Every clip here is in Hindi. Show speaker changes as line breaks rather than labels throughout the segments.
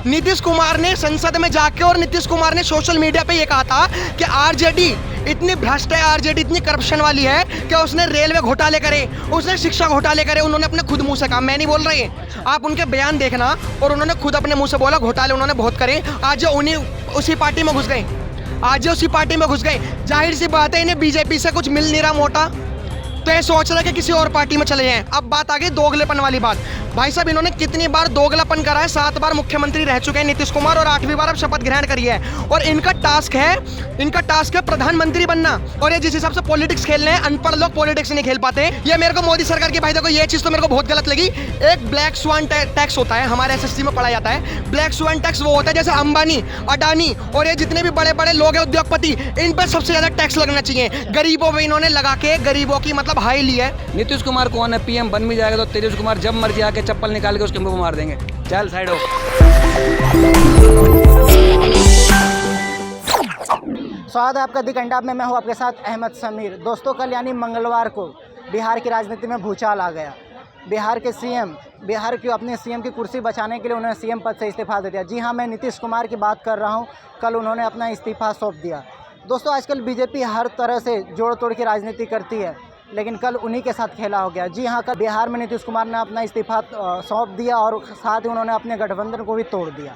नीतीश कुमार ने संसद में जाके और नीतीश कुमार ने सोशल मीडिया पे ये कहा था कि आरजेडी इतनी भ्रष्ट है, आरजेडी इतनी करप्शन वाली है कि उसने रेलवे घोटाले करे, उसने शिक्षा घोटाले करे। उन्होंने अपने खुद मुंह से कहा, मैं नहीं बोल रही, आप उनके बयान देखना। और उन्होंने खुद अपने मुंह से बोला घोटाले उन्होंने बहुत करे। आज उन्हीं उसी पार्टी में घुस गए, आज उसी पार्टी में घुस गए। जाहिर सी बात है इन्हें बीजेपी से कुछ मिल नहीं रहा मोटा, तो ये सोच रहे कि किसी और पार्टी में चले जाएं। अब बात आ गई दोगलेपन वाली बात। भाई साहब इन्होंने कितनी बार दोगलापन करा है, 7 बार मुख्यमंत्री रह चुके हैं नीतीश कुमार और 8वीं बार अब शपथ ग्रहण करी है। और इनका टास्क है प्रधानमंत्री बनना। और ये जिस हिसाब से पॉलिटिक्स खेल रहे हैं, अनपढ़ लोग पॉलिटिक्स नहीं खेल पाते। ये मेरे को मोदी सरकार की, भाई देखो ये चीज़ तो मेरे को बहुत गलत लगी। एक ब्लैक स्वान टैक्स होता है, हमारे एसएससी में पढ़ा जाता है। ब्लैक स्वान टैक्स वो होता है जैसे अंबानी, अडानी और ये जितने भी बड़े बड़े लोग हैं उद्योगपति, इन पर सबसे ज़्यादा टैक्स लगना चाहिए। गरीबों पर इन्होंने लगा के गरीबों की मतलब हाई ली है।
नीतीश कुमार कौन है? पीएम बन भी जाएगा तो तेजस कुमार जब मर्जी आके चप्पल निकाल के उसके मुंह पे मार देंगे। चल साइड हो।
स्वागत है आपका दी कंडाप में। मैं हूं आपके साथ अहमद समीर। दोस्तों कल यानी मंगलवार को बिहार की राजनीति में भूचाल आ गया। बिहार के सीएम, बिहार की अपने सीएम की कुर्सी बचाने के लिए उन्होंने सीएम पद से इस्तीफा दे दिया। जी हाँ, मैं नीतीश कुमार की बात कर रहा हूँ। कल उन्होंने अपना इस्तीफा सौंप दिया। दोस्तों आजकल बीजेपी हर तरह से जोड़ तोड़ की राजनीति करती है, लेकिन कल उन्हीं के साथ खेला हो गया। जी हाँ, कल बिहार में नीतीश कुमार ने अपना इस्तीफा सौंप दिया और साथ ही उन्होंने अपने गठबंधन को भी तोड़ दिया।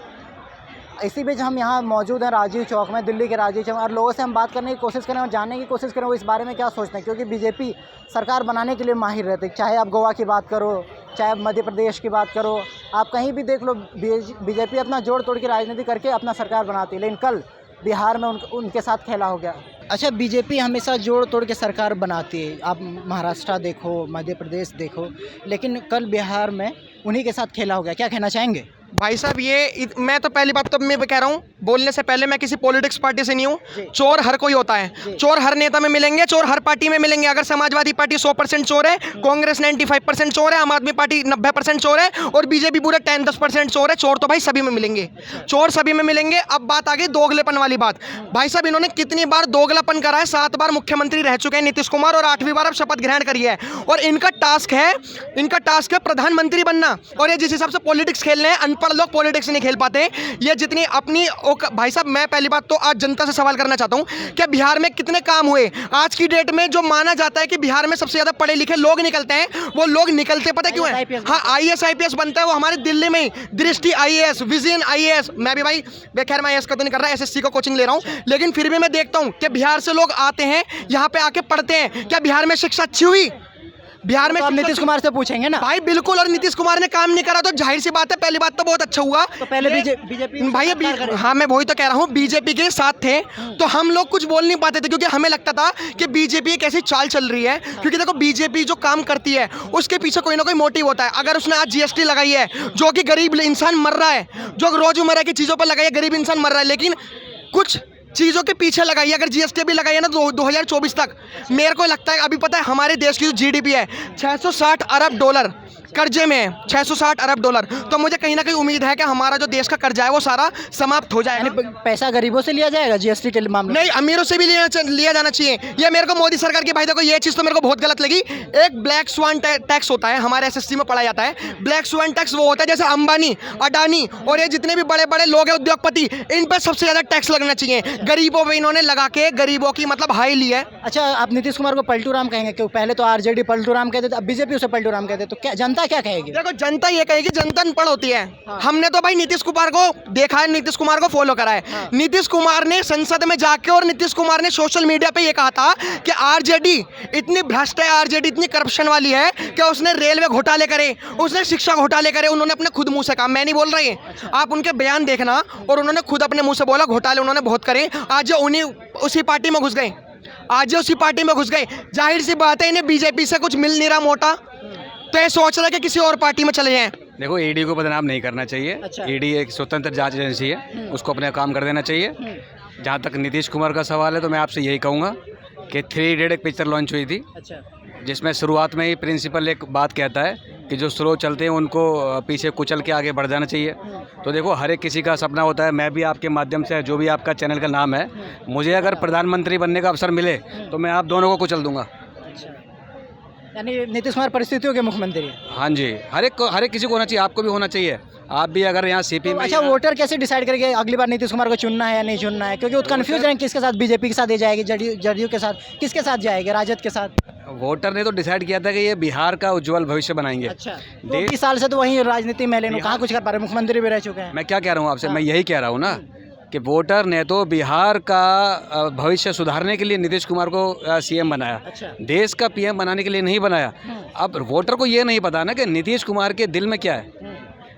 इसी बीच हम यहाँ मौजूद हैं राजीव चौक में, दिल्ली के राजीव चौक, और लोगों से हम बात करने की कोशिश करें और जानने की कोशिश करें वो इस बारे में क्या सोचते हैं, क्योंकि बीजेपी सरकार बनाने के लिए माहिर रहती है। चाहे आप गोवा की बात करो, चाहे आप मध्य प्रदेश की बात करो, आप कहीं भी देख लो, बीजेपी अपना जोड़ तोड़ की राजनीति करके अपना सरकार बनाती है। लेकिन कल बिहार में उनके साथ खेला हो गया। अच्छा, बीजेपी हमेशा जोड़ तोड़ के सरकार बनाती है, आप महाराष्ट्र देखो, मध्य प्रदेश देखो, लेकिन कल बिहार में उन्हीं के साथ खेला हो गया। क्या कहना चाहेंगे?
भाई साहब मैं तो पहली बात तो मैं कह रहा हूँ, बोलने से पहले मैं किसी पॉलिटिक्स पार्टी से नहीं हूँ। चोर हर कोई होता है, चोर हर नेता में मिलेंगे, चोर हर पार्टी में मिलेंगे। अगर समाजवादी पार्टी 100% चोर है, कांग्रेस 95% चोर है, आम आदमी पार्टी 90% चोर है और बीजेपी पूरा 10-10% चोर है। चोर तो भाई सभी में मिलेंगे, चोर सभी में मिलेंगे। अब बात आ गई दोगलेपन वाली बात। भाई साहब इन्होंने कितनी बार दोगलापन करा है, 7 बार मुख्यमंत्री रह चुके हैं नीतीश कुमार और 8वीं बार अब शपथ ग्रहण करी है। और इनका टास्क है प्रधानमंत्री बनना। और ये जिस हिसाब से पॉलिटिक्स खेल रहे हैं, अनपढ़ लोग पॉलिटिक्स नहीं खेल पाते। ये जितनी अपनी भाई साहब मैं पहली बात तो आज जनता से सवाल करना चाहता हूँ कि बिहार में कितने काम हुए। आज की डेट में जो माना जाता है कि बिहार में सबसे ज्यादा पढ़े लिखे लोग निकलते हैं, वो लोग निकलते पता क्यों है? हाँ, IAS IPS बनता है वो हमारे दिल्ली में ही। दृष्टि IAS, विजन IAS। मैं भी भाई खैर मैं IAS का तो नहीं कर रहा, SSC का कोचिंग ले रहा हूँ, लेकिन फिर भी मैं देखता हूँ कि बिहार से लोग आते हैं, यहाँ पे आके पढ़ते हैं। क्या बिहार में शिक्षा अच्छी हुई? बिहार में
तो आप नीतीश कुमार से पूछेंगे ना
भाई, बिल्कुल। और नीतीश कुमार ने काम नहीं करा तो जाहिर सी बात है, पहली बात तो बहुत अच्छा हुआ
तो पहले बीजेपी
भाई हाँ, मैं वही तो कह रहा हूँ, बीजेपी के साथ थे तो हम लोग कुछ बोल नहीं पाते थे, क्योंकि हमें लगता था कि बीजेपी एक ऐसी चाल चल रही है। क्योंकि देखो बीजेपी जो काम करती है उसके पीछे कोई ना कोई मोटिव होता है। अगर उसने आज GST लगाई है, जो कि गरीब इंसान मर रहा है, जो रोजमर्रा की चीज़ों पर लगाई है, गरीब इंसान मर रहा है, लेकिन कुछ चीज़ों के पीछे लगाई है। अगर GST भी लगाई है ना 2024 तक, मेरे को लगता है अभी पता है हमारे देश की जो GDP है 660 अरब डॉलर कर्जे में है, 660 अरब डॉलर। तो मुझे कहीं ना कहीं उम्मीद है कि हमारा जो देश का कर्जा है वो सारा समाप्त हो जाएगा।
पैसा गरीबों से लिया जाएगा GST के मामले?
नहीं, अमीरों से भी लिया जाना चाहिए। ये मेरे को मोदी सरकार की, भाई देखो ये चीज़ तो मेरे को बहुत गलत लगी। एक ब्लैक स्वान टैक्स होता है, हमारे SSC में पढ़ा जाता है। ब्लैक स्वान टैक्स वो होता है जैसे अंबानी, अडानी और ये जितने भी बड़े बड़े लोग हैं उद्योगपति, इन पर सबसे ज़्यादा टैक्स लगना चाहिए। गरीबों पर इन्होंने लगा के गरीबों की मतलब हाई ली है।
अच्छा, आप नीतीश कुमार को पलटू राम कहेंगे? क्यों पहले तो RJD पलटू राम कहते थे, अब बीजेपी उसे पलटू राम कहते, तो क्या जनता क्या कहेगी?
देखो जनता ये कहेगी, जनता अनपढ़ होती है। हमने तो भाई नीतीश कुमार को देखा है, नीतीश कुमार को फॉलो करा है। नीतीश कुमार ने संसद में जाके और नीतीश कुमार ने सोशल मीडिया पे ये कहा था कि आरजेडी इतनी भ्रष्ट है, आरजेडी इतनी करप्शन वाली है कि उसने रेलवे घोटाले करे, उसने शिक्षा घोटाले करे। उन्होंने अपने खुद मुंह से कहा, मैं नहीं बोल रही, आप उनके बयान देखना। और उन्होंने खुद अपने मुंह से बोला घोटाले उन्होंने बहुत करे। आज उन्हीं उसी पार्टी में घुस गए, उसी पार्टी में घुस गए। जाहिर सी बात है इन्हें बीजेपी से कुछ मिल नहीं रहा मोटा, तो ये सोच रहे कि किसी और पार्टी में चले जाएं।
देखो ईडी को बदनाम नहीं करना चाहिए।
अच्छा।
ईडी एक स्वतंत्र जांच एजेंसी है, उसको अपना काम कर देना चाहिए। जहाँ तक नीतीश कुमार का सवाल है तो मैं आपसे यही कहूँगा कि 3 इडियट एक पिक्चर लॉन्च हुई थी।
अच्छा।
जिसमें शुरुआत में ही प्रिंसिपल एक बात कहता है कि जो स्लो चलते हैं उनको पीछे कुचल के आगे बढ़ जाना चाहिए। तो देखो हर एक किसी का सपना होता है। मैं भी आपके माध्यम से, जो भी आपका चैनल का नाम है, मुझे अगर प्रधानमंत्री बनने का अवसर मिले तो मैं आप दोनों को कुचल दूंगा।
यानी नीतीश कुमार परिस्थितियों के मुख्यमंत्री हैं।
हाँ जी, हर एक किसी को होना चाहिए, आपको भी होना चाहिए। आप भी अगर यहाँ सीपी में
अच्छा, वोटर कैसे डिसाइड करेंगे अगली बार नीतीश कुमार को चुनना है या नहीं चुनना है? क्योंकि वो कंफ्यूज हैं किसके साथ, बीजेपी के साथ ये जाएगी, जदयू के साथ, किसके साथ जाएगी, राजद के साथ?
वोटर ने तो डिसाइड किया था कि ये बिहार का उज्जवल भविष्य बनाएंगे।
अच्छा, 20 साल से तो वहीं राजनीति में लेनो, कहाँ कुछ कर पा रहे, मुख्यमंत्री भी रह चुके हैं।
मैं क्या कह रहा हूँ आपसे, मैं यही कह रहा हूँ ना कि वोटर ने तो बिहार का भविष्य सुधारने के लिए नीतीश कुमार को सीएम बनाया,
अच्छा।
देश का पीएम बनाने के लिए नहीं बनाया। अब वोटर को ये नहीं पता ना कि नीतीश कुमार के दिल में क्या है।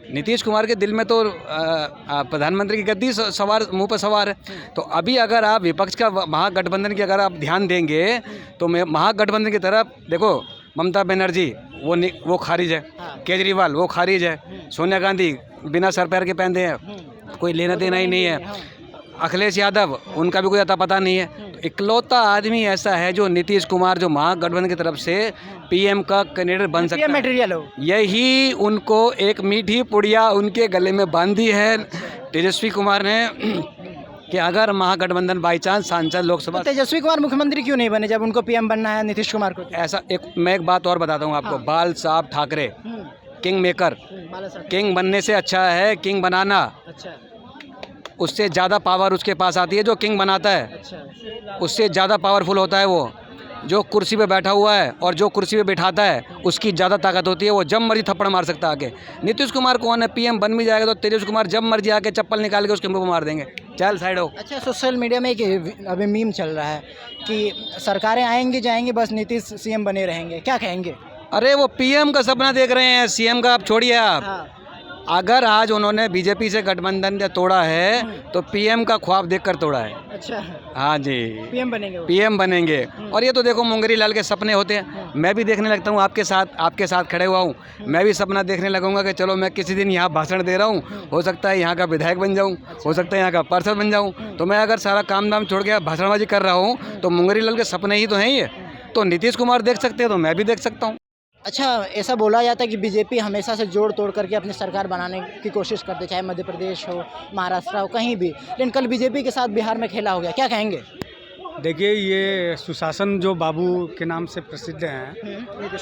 नीतीश कुमार के दिल में तो प्रधानमंत्री की गद्दी सवार, मुंह पर सवार है। तो अभी अगर आप विपक्ष का महागठबंधन की अगर आप ध्यान देंगे तो मैं महागठबंधन की तरफ देखो, ममता बनर्जी वो खारिज है, केजरीवाल वो खारिज है, सोनिया गांधी बिना सर पैर के पहनते हैं, कोई लेना देना ही नहीं है, अखिलेश यादव उनका भी कोई अता पता नहीं है। तो इकलौता आदमी ऐसा है जो नीतीश कुमार, जो महागठबंधन की तरफ से पीएम का कैंडिडेट बन सकता है,
मटेरियल हो।
यही उनको एक मीठी पुड़िया उनके गले में बांधी है तेजस्वी कुमार ने कि अगर महागठबंधन बाई चांस सांसद लोकसभा।
तो तेजस्वी कुमार मुख्यमंत्री क्यों नहीं बने जब उनको पीएम बनना है नीतीश कुमार को?
ऐसा मैं एक बात और बताता हूँ आपको, बाल साहब ठाकरे किंग मेकर, किंग बनने से अच्छा है किंग बनाना।
अच्छा,
उससे ज़्यादा पावर उसके पास आती है जो किंग बनाता है।
अच्छा,
उससे ज़्यादा पावरफुल होता है वो जो कुर्सी पे बैठा हुआ है, और जो कुर्सी पे बिठाता है उसकी ज़्यादा ताकत होती है। वो जब मर्जी थप्पड़ मार सकता है आके। नीतीश कुमार कौन है, पीएम बन भी जाएगा तो तेजस्वी कुमार जब मर्जी आके चप्पल निकाल के उसके मुंह पर मार देंगे, चल साइड हो।
अच्छा, सोशल मीडिया में एक अभी मीम चल रहा है कि सरकारें आएंगी जाएंगी, बस नीतीश सीएम बने रहेंगे, क्या कहेंगे?
अरे वो पीएम का सपना देख रहे हैं, सीएम का आप छोड़िए आप।
हाँ।
अगर आज उन्होंने बीजेपी से गठबंधन तोड़ा है तो पीएम का ख्वाब देखकर तोड़ा है।
अच्छा,
हाँ जी,
पीएम बनेंगे वो।
पीएम बनेंगे। और ये तो देखो मुंगरी लाल के सपने होते हैं, मैं भी देखने लगता हूँ आपके साथ खड़े हुआ हूँ, मैं भी सपना देखने लगूंगा कि चलो मैं किसी दिन यहाँ भाषण दे रहा हूँ, हो सकता है यहाँ का विधायक बन जाऊँ, हो सकता है यहाँ का पार्षद बन जाऊँ। तो मैं अगर सारा काम धाम छोड़ के भाषणबाजी कर रहा हूँ तो मुंगरी लाल के सपने ही तो हैं ये। तो नीतीश कुमार देख सकते हैं तो मैं भी देख सकता हूँ।
अच्छा, ऐसा बोला जाता है कि बीजेपी हमेशा से जोड़ तोड़ करके अपनी सरकार बनाने की कोशिश करते, चाहे मध्य प्रदेश हो, महाराष्ट्र हो, कहीं भी। लेकिन कल बीजेपी के साथ बिहार में खेला हो गया, क्या कहेंगे?
देखिए, ये सुशासन जो बाबू के नाम से प्रसिद्ध हैं,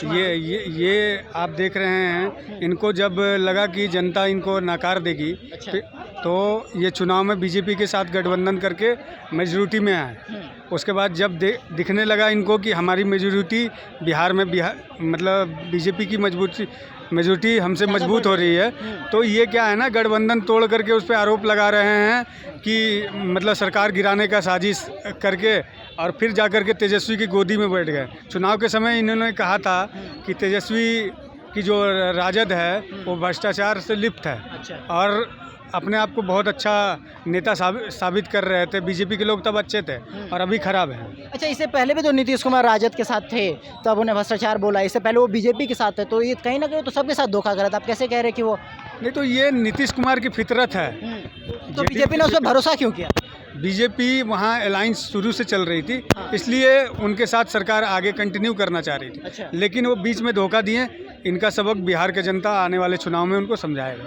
ये आप देख रहे हैं, इनको जब लगा कि जनता इनको नकार देगी,
अच्छा।
तो ये चुनाव में बीजेपी के साथ गठबंधन करके मेजॉरिटी में आए। उसके बाद जब दिखने लगा इनको कि हमारी मेजॉरिटी बिहार में मतलब बीजेपी की मेजॉरिटी हमसे मजबूत हो रही है, तो ये क्या है ना, गठबंधन तोड़ करके उस पर आरोप लगा रहे हैं कि मतलब सरकार गिराने का साजिश करके, और फिर जाकर के तेजस्वी की गोदी में बैठ गए। चुनाव के समय इन्होंने कहा था कि तेजस्वी की जो राजद है वो भ्रष्टाचार से लिप्त है।
अच्छा।
और अपने आप को बहुत अच्छा नेता साबित कर रहे थे। बीजेपी के लोग तब अच्छे थे और अभी खराब हैं।
अच्छा, इससे पहले भी तो नीतीश कुमार राजद के साथ थे, तब उन्हें भ्रष्टाचार बोला। इससे पहले वो बीजेपी के साथ है, तो ये कहीं ना कहीं तो सबके साथ धोखा करा था। आप कैसे कह रहे हैं कि वो
नहीं, तो ये नीतीश कुमार की फितरत है।
तो बीजेपी ने उस पर भरोसा क्यों किया?
बीजेपी वहाँ अलायंस शुरू से चल रही थी, इसलिए उनके साथ सरकार आगे कंटिन्यू करना चाह रही थी।
अच्छा।
लेकिन वो बीच में धोखा दिए। इनका सबक बिहार के जनता आने वाले चुनाव में उनको समझाएगा।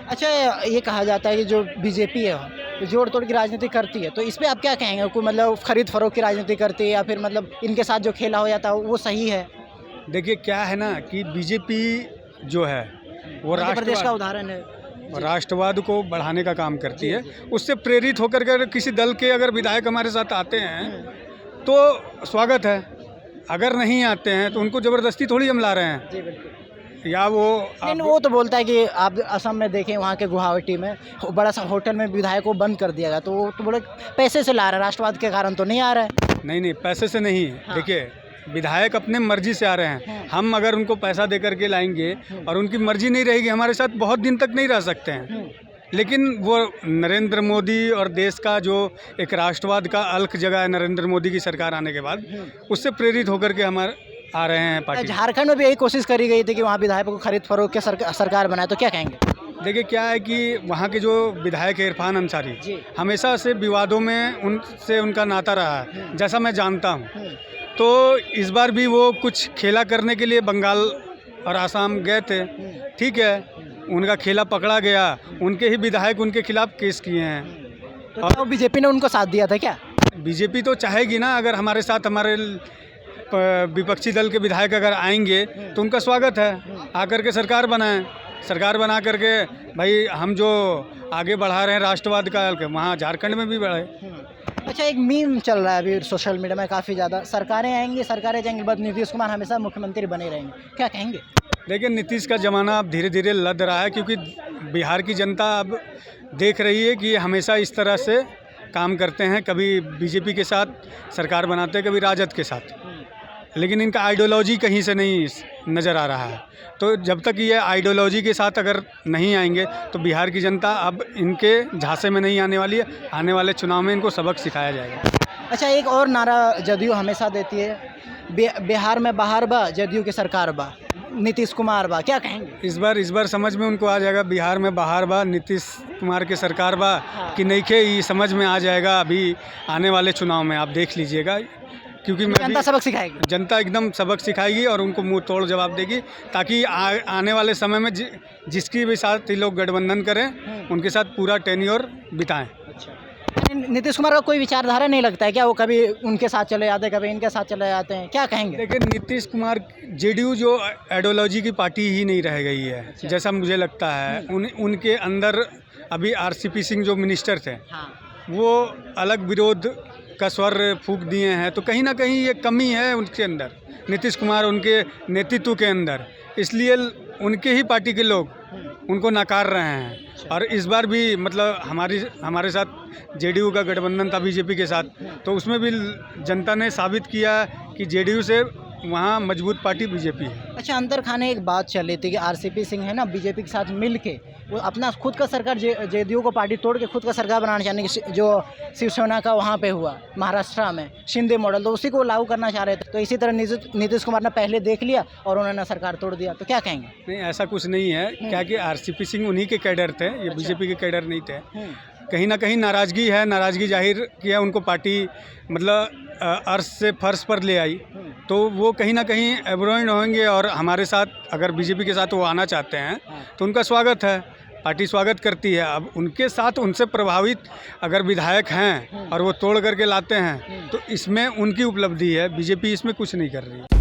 अच्छा, ये कहा जाता है कि जो बीजेपी है वो जोड़ तोड़ की राजनीति करती है, तो इस पर आप क्या कहेंगे? कोई मतलब खरीद फरोख्त की राजनीति करती है, या फिर मतलब इनके साथ जो खेला हो जाता है वो सही है?
देखिए, क्या है ना कि बीजेपी जो है वो
मध्य प्रदेश का उदाहरण है,
राष्ट्रवाद को बढ़ाने का काम करती है। उससे प्रेरित होकर के किसी दल के अगर विधायक हमारे साथ आते हैं तो स्वागत है, अगर नहीं आते हैं तो उनको ज़बरदस्ती थोड़ी हम ला रहे हैं।
जी बिल्कुल।
या
वो तो बोलता है कि आप असम में देखें, वहाँ के गुवाहाटी में बड़ा सा होटल में विधायक को बंद कर दिया गया, तो वो तो बोले पैसे से ला रहा है, राष्ट्रवाद के कारण तो नहीं आ रहा है।
नहीं, पैसे से नहीं।
हाँ।
देखिए, विधायक अपने मर्जी से आ रहे हैं। हम अगर उनको पैसा दे करके लाएंगे और उनकी मर्जी नहीं रहेगी, हमारे साथ बहुत दिन तक नहीं रह सकते हैं। लेकिन वो नरेंद्र मोदी और देश का जो एक राष्ट्रवाद का अलख जगह है नरेंद्र मोदी की सरकार आने के बाद, उससे प्रेरित होकर के हमारे आ रहे हैं पार्टी।
झारखंड में भी यही कोशिश करी गई थी कि वहाँ विधायकों को खरीद फरोख्त के सरकार बनाए, तो क्या कहेंगे?
देखिए, क्या है कि वहाँ के जो विधायक है इरफान अंसारी, हमेशा से विवादों में उनसे उनका नाता रहा है, जैसा मैं जानता हूँ। तो इस बार भी वो कुछ खेला करने के लिए बंगाल और आसाम गए थे, ठीक है, उनका खेला पकड़ा गया, उनके ही विधायक उनके खिलाफ केस किए हैं।
तो क्या बीजेपी ने उनको साथ दिया था क्या?
बीजेपी तो चाहेगी ना, अगर हमारे साथ हमारे विपक्षी दल के विधायक अगर आएंगे तो उनका स्वागत है, आकर के सरकार बनाएं। सरकार बना करके भाई हम जो आगे बढ़ा रहे हैं राष्ट्रवाद का, वहाँ झारखंड में भी बढ़े।
अच्छा, एक मीम चल रहा है अभी सोशल मीडिया में काफ़ी ज़्यादा, सरकारें आएंगी सरकारें जाएंगी, बट नीतीश कुमार हमेशा मुख्यमंत्री बने रहेंगे, क्या कहेंगे?
लेकिन नीतीश का ज़माना अब धीरे धीरे लद रहा है, क्योंकि बिहार की जनता अब देख रही है कि ये हमेशा इस तरह से काम करते हैं, कभी बीजेपी के साथ सरकार बनाते हैं, कभी राजद के साथ, लेकिन इनका आइडियोलॉजी कहीं से नहीं नज़र आ रहा है। तो जब तक ये आइडियोलॉजी के साथ अगर नहीं आएंगे तो बिहार की जनता अब इनके झांसे में नहीं आने वाली है, आने वाले चुनाव में इनको सबक सिखाया जाएगा।
अच्छा, एक और नारा जदयू हमेशा देती है, बिहार में बाहर बा जदयू की सरकार बा, नीतीश कुमार बा, क्या कहेंगे?
इस बार समझ में उनको आ जाएगा बिहार में बाहर बा नीतीश कुमार की सरकार बा कि नहीं के, ये समझ में आ जाएगा अभी आने वाले चुनाव में, आप देख लीजिएगा। क्योंकि
जनता सबक सिखाएगी,
जनता एकदम सबक सिखाएगी और उनको मुंह तोड़ जवाब देगी, ताकि आने वाले समय में जिसकी भी साथ ये लोग गठबंधन करें उनके साथ पूरा टेन्योर बिताएं।
नीतीश कुमार का कोई विचारधारा नहीं लगता है क्या? वो कभी उनके साथ चले जाते हैं, कभी इनके साथ चले जाते हैं, क्या कहेंगे?
लेकिन नीतीश कुमार जेडीयू जो आइडियोलॉजी की पार्टी ही नहीं रह गई है, जैसा मुझे लगता है। उनके अंदर अभी आरसीपी सिंह जो मिनिस्टर थे, वो अलग विरोध का स्वर फूंक दिए हैं, तो कहीं ना कहीं ये कमी है उनके अंदर, नीतीश कुमार उनके नेतृत्व के अंदर, इसलिए उनके ही पार्टी के लोग उनको नकार रहे हैं। और इस बार भी मतलब हमारे साथ जेडीयू का गठबंधन था बीजेपी के साथ, तो उसमें भी जनता ने साबित किया कि जेडीयू से वहाँ मजबूत पार्टी बीजेपी है।
अच्छा, अंदर खाने एक बात चल रही थी कि आरसीपी सिंह है ना, बीजेपी के साथ मिल के वो अपना खुद का सरकार जेडीयू को पार्टी तोड़ के खुद का सरकार बनाना चाहने की, जो शिवसेना का वहाँ पे हुआ महाराष्ट्र में शिंदे मॉडल, तो उसी को लागू करना चाह रहे थे। तो इसी तरह नीतीश कुमार ने पहले देख लिया और उन्होंने सरकार तोड़ दिया, तो क्या कहेंगे?
नहीं, ऐसा कुछ नहीं है, क्या कि आरसीपी सिंह उन्हीं के कैडर थे, ये बीजेपी के कैडर नहीं थे। कहीं ना कहीं नाराज़गी है, नाराज़गी जाहिर किया उनको पार्टी मतलब अर्श से फर्श पर ले आई, तो वो कहीं ना कहीं एब्रोइंड होंगे। और हमारे साथ अगर बीजेपी के साथ वो आना चाहते हैं तो उनका स्वागत है, पार्टी स्वागत करती है। अब उनके साथ उनसे प्रभावित अगर विधायक हैं और वो तोड़ करके लाते हैं तो इसमें उनकी उपलब्धि है, बीजेपी इसमें कुछ नहीं कर रही है।